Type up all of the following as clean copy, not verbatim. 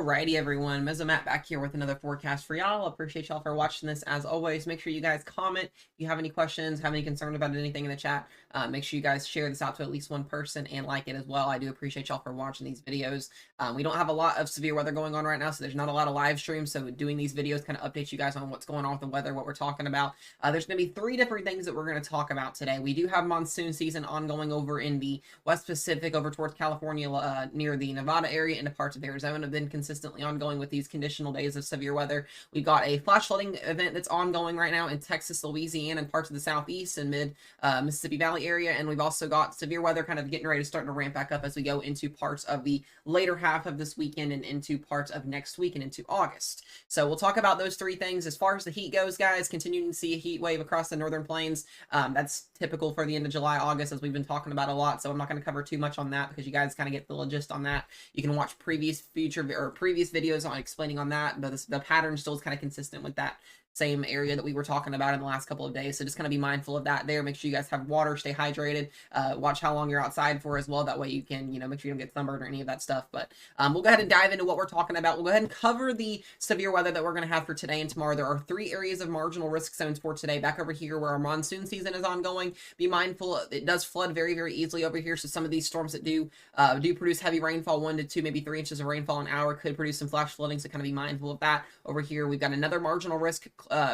Alrighty, everyone. Matt back here with another forecast for y'all. Appreciate y'all for watching this. As always, make sure you guys comment if you have any questions, have any concern about anything in the chat. Make sure you guys share this out to at least one person and like it as well. I do appreciate y'all for watching these videos. We don't have a lot of severe weather going on right now, so there's not a lot of live streams. So doing these videos kind of updates you guys on what's going on with the weather, what we're talking about. There's going to be 3 different things that we're going to talk about today. We do have monsoon season ongoing over in the West Pacific, over towards California, near the Nevada area, into parts of Arizona. Been consistently ongoing with these conditional days of severe weather. We've got a flash flooding event that's ongoing right now in Texas, Louisiana, and parts of the southeast and mid Mississippi Valley area. And we've also got severe weather kind of getting ready to start to ramp back up as we go into parts of the later half of this weekend and into parts of next week and into August. So we'll talk about those 3 things. As far as the heat goes, guys, continuing to see a heat wave across the northern plains. That's typical for the end of July, August, as we've been talking about a lot. So I'm not going to cover too much on that because you guys kind of get the gist on that. You can watch previous videos on explaining on that, but the pattern still is kind of consistent with that same area that we were talking about in the last couple of days. So just kind of be mindful of that there. Make sure you guys have water, stay hydrated, watch how long you're outside for as well. That way you can, make sure you don't get sunburned or any of that stuff. But we'll go ahead and dive into what we're talking about. We'll go ahead and cover the severe weather that we're going to have for today and tomorrow. There are 3 areas of marginal risk zones for today. Back over here where our monsoon season is ongoing, be mindful it does flood very, very easily over here. So some of these storms that do produce heavy rainfall, 1 to 2, maybe 3 inches of rainfall an hour, could produce some flash flooding. So kind of be mindful of that. Over here, we've got another marginal risk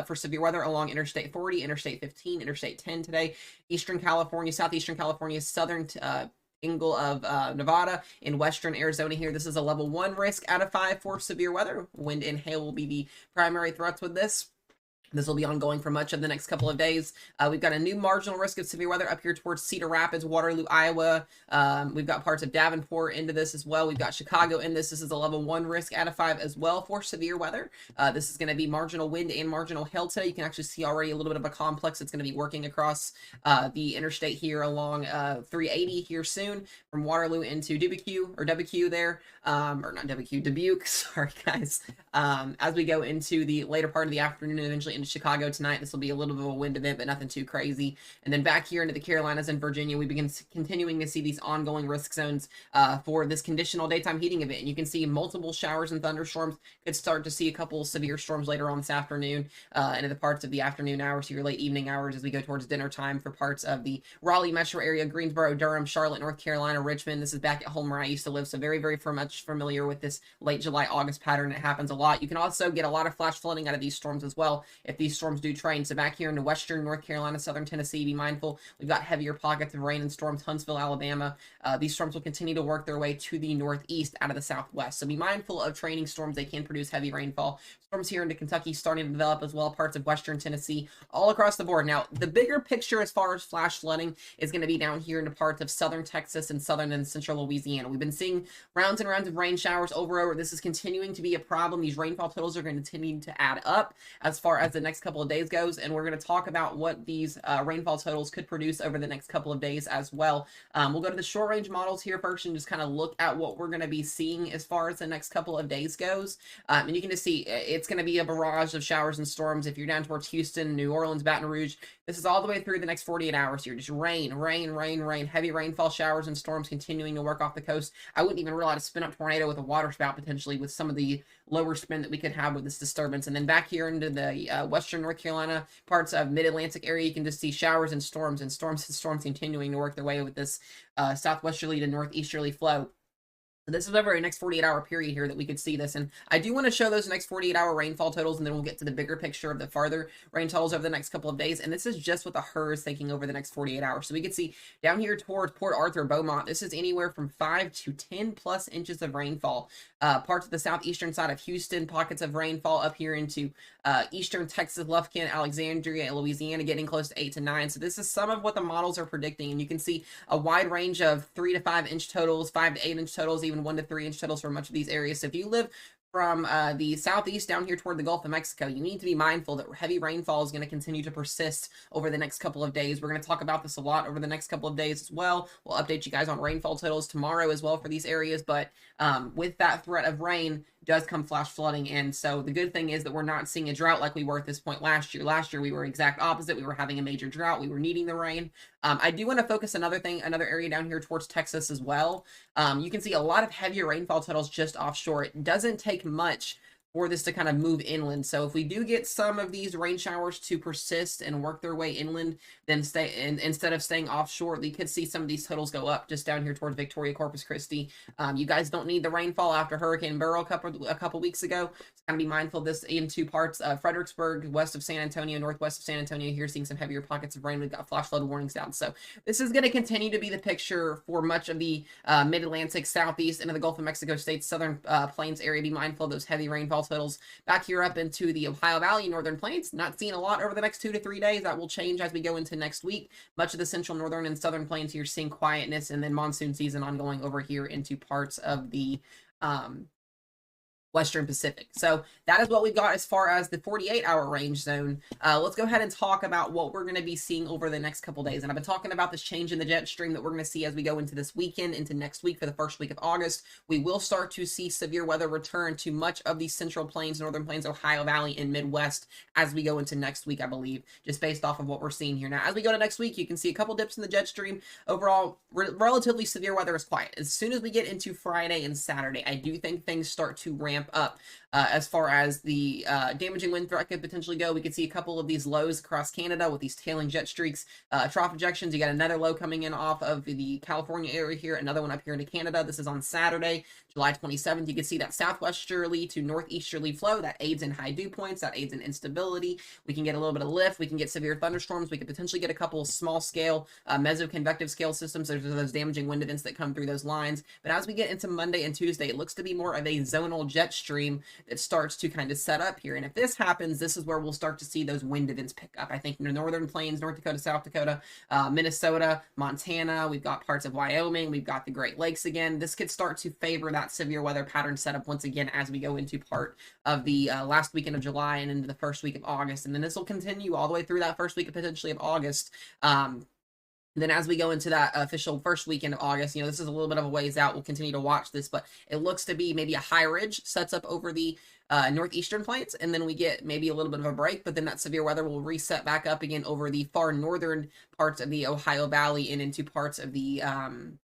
for severe weather along Interstate 40, Interstate 15, Interstate 10 today, Eastern California, Southeastern California, Southern angle of Nevada, in Western Arizona here. This is a level 1 risk out of 5 for severe weather. Wind and hail will be the primary threats with this. This will be ongoing for much of the next couple of days. We've got a new marginal risk of severe weather up here towards Cedar Rapids, Waterloo, Iowa. We've got parts of Davenport into this as well. We've got Chicago in this. This is a level 1 risk out of 5 as well for severe weather. This is going to be marginal wind and marginal hail today. You can actually see already a little bit of a complex that's going to be working across the interstate here along 380 here soon from Waterloo into WQ there. Or not WQ, Dubuque. Sorry, guys. As we go into the later part of the afternoon and eventually into Chicago tonight, this will be a little bit of a wind event, but nothing too crazy. And then back here into the Carolinas and Virginia, we begin continuing to see these ongoing risk zones for this conditional daytime heating event. And you can see multiple showers and thunderstorms. Could start to see a couple severe storms later on this afternoon into the parts of the afternoon hours to your late evening hours as we go towards dinner time for parts of the Raleigh metro area, Greensboro, Durham, Charlotte, North Carolina, Richmond. This is back at home where I used to live, so very, very much familiar with this late July, August pattern. It happens a lot. You can also get a lot of flash flooding out of these storms as well if these storms do train. So back here into western North Carolina, southern Tennessee, be mindful. We've got heavier pockets of rain and storms. Huntsville, Alabama. These storms will continue to work their way to the northeast out of the southwest. So be mindful of training storms. They can produce heavy rainfall. Storms here into Kentucky starting to develop as well, parts of western Tennessee, all across the board. Now, the bigger picture as far as flash flooding is going to be down here into parts of southern Texas and southern and central Louisiana. We've been seeing rounds and rounds of rain showers over. This is continuing to be a problem. These rainfall totals are going to continue to add up as far as the next couple of days goes, and we're going to talk about what these rainfall totals could produce over the next couple of days as well. We'll go to the short range models here first and just kind of look at what we're going to be seeing as far as the next couple of days goes. And you can just see it's going to be a barrage of showers and storms. If you're down towards Houston, New Orleans, Baton Rouge, this is all the way through the next 48 hours here. Just rain, heavy rainfall showers and storms continuing to work off the coast. I wouldn't even rule out a spin-up tornado with a water spout potentially with some of the lower spin that we could have with this disturbance. And then back here into the western North Carolina, parts of mid-Atlantic area, you can just see showers and storms continuing to work their way with this southwesterly to northeasterly flow. This is over a next 48-hour period here that we could see this. And I do want to show those next 48-hour rainfall totals, and then we'll get to the bigger picture of the farther rain totals over the next couple of days. And this is just what the HRRR is thinking over the next 48 hours. So we can see down here towards Port Arthur, Beaumont, this is anywhere from 5 to 10 plus inches of rainfall. Parts of the southeastern side of Houston, pockets of rainfall up here into eastern Texas, Lufkin, Alexandria, and Louisiana, getting close to 8 to 9. So this is some of what the models are predicting. And you can see a wide range of 3 to 5 inch totals, 5 to 8 inch totals, even 1 to 3 inch totals for much of these areas. So if you live from the southeast down here toward the Gulf of Mexico, you need to be mindful that heavy rainfall is going to continue to persist over the next couple of days. We're going to talk about this a lot over the next couple of days as well. We'll update you guys on rainfall totals tomorrow as well for these areas. But with that threat of rain, does come flash flooding. And so the good thing is that we're not seeing a drought like we were at this point last year. Last year we were exact opposite. We were having a major drought. We were needing the rain. I do want to focus another area down here towards Texas as well. You can see a lot of heavier rainfall totals just offshore. It doesn't take much for this to kind of move inland. So if we do get some of these rain showers to persist and work their way inland, then instead of staying offshore, we could see some of these totals go up just down here towards Victoria, Corpus Christi. You guys don't need the rainfall after Hurricane Beryl a couple weeks ago. So kind of be mindful of this into parts of Fredericksburg, west of San Antonio, northwest of San Antonio. Here seeing some heavier pockets of rain. We've got flash flood warnings down. So this is going to continue to be the picture for much of the mid-Atlantic, southeast, into the Gulf of Mexico states, southern plains area. Be mindful of those heavy rainfall totals. Back here up into the Ohio Valley, northern plains, not seeing a lot over the next 2 to 3 days. That will change as we go into next week. Much of the central, northern, and southern plains here seeing quietness, and then monsoon season ongoing over here into parts of the Western Pacific. So that is what we've got as far as the 48-hour range zone. Let's go ahead and talk about what we're going to be seeing over the next couple days. And I've been talking about this change in the jet stream that we're going to see as we go into this weekend, into next week for the first week of August. We will start to see severe weather return to much of the central plains, northern plains, Ohio Valley, and Midwest as we go into next week, I believe, just based off of what we're seeing here. Now, as we go to next week, you can see a couple dips in the jet stream. Overall, relatively severe weather is quiet. As soon as we get into Friday and Saturday, I do think things start to ramp up. As far as the damaging wind threat could potentially go, we could see a couple of these lows across Canada with these tailing jet streaks, trough ejections. You got another low coming in off of the California area here, another one up here into Canada. This is on Saturday, July 27th. You can see that southwesterly to northeasterly flow that aids in high dew points, that aids in instability. We can get a little bit of lift. We can get severe thunderstorms. We could potentially get a couple of small scale mesoconvective scale systems. There's those damaging wind events that come through those lines. But as we get into Monday and Tuesday, it looks to be more of a zonal jet stream that starts to kind of set up here. And if this happens, this is where we'll start to see those wind events pick up. I think in the northern plains, North Dakota, South Dakota, Minnesota, Montana, we've got parts of Wyoming, we've got the Great Lakes again. This could start to favor that severe weather pattern setup once again as we go into part of the last weekend of July and into the first week of August. And then this will continue all the way through that first week of potentially of August. Then as we go into that official first weekend of August, you know, this is a little bit of a ways out. We'll continue to watch this, but it looks to be maybe a high ridge sets up over the northeastern plains, and then we get maybe a little bit of a break, but then that severe weather will reset back up again over the far northern parts of the Ohio Valley and into parts of the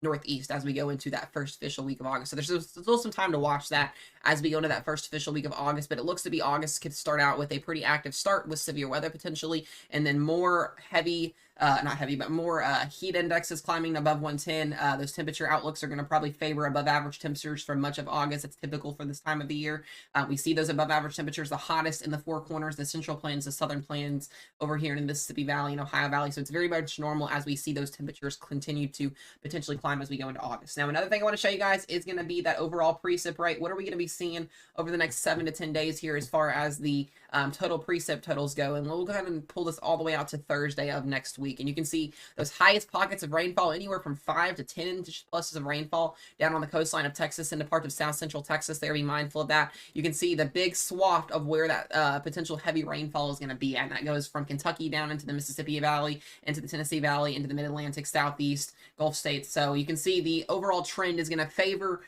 northeast as we go into that first official week of August. So there's still some time to watch that as we go into that first official week of August, but it looks to be August could start out with a pretty active start with severe weather potentially, and then more heavy not heavy, but more heat indexes climbing above 110. Those temperature outlooks are going to probably favor above average temperatures for much of August. It's typical for this time of the year. We see those above average temperatures the hottest in the Four Corners, the Central Plains, the Southern Plains over here in the Mississippi Valley and Ohio Valley. So it's very much normal as we see those temperatures continue to potentially climb as we go into August. Now, another thing I want to show you guys is going to be that overall precip rate. What are we going to be seeing over the next 7 to 10 days here as far as the total precip totals go? And we'll go ahead and pull this all the way out to Thursday of next week. And you can see those highest pockets of rainfall, anywhere from 5 to 10 inches pluses of rainfall down on the coastline of Texas into parts of South Central Texas. There, be mindful of that. You can see the big swath of where that potential heavy rainfall is going to be, and that goes from Kentucky down into the Mississippi Valley, into the Tennessee Valley, into the Mid-Atlantic, Southeast, Gulf states. So you can see the overall trend is going to favor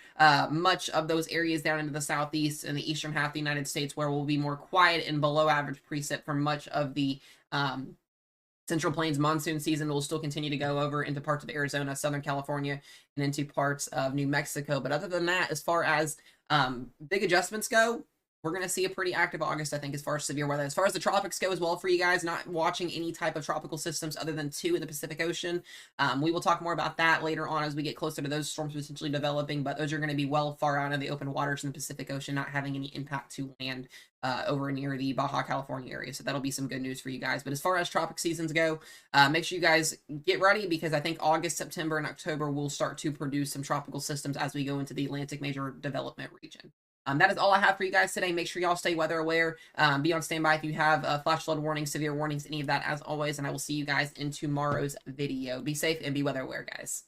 much of those areas down into the Southeast and the eastern half of the United States, where we'll be more quiet and below average precip for much of the Central Plains monsoon season. Will still continue to go over into parts of Arizona, Southern California, and into parts of New Mexico. But other than that, as far as big adjustments go, we're going to see a pretty active August, I think, as far as severe weather. As far as the tropics go as well for you guys, not watching any type of tropical systems other than 2 in the Pacific Ocean. We will talk more about that later on as we get closer to those storms potentially developing, but those are going to be well far out in the open waters in the Pacific Ocean, not having any impact to land over near the Baja California area. So that'll be some good news for you guys. But as far as tropic seasons go, make sure you guys get ready, because I think August, September, and October will start to produce some tropical systems as we go into the Atlantic Major Development Region. That is all I have for you guys today. Make sure y'all stay weather aware. Be on standby if you have flash flood warnings, severe warnings, any of that as always. And I will see you guys in tomorrow's video. Be safe and be weather aware, guys.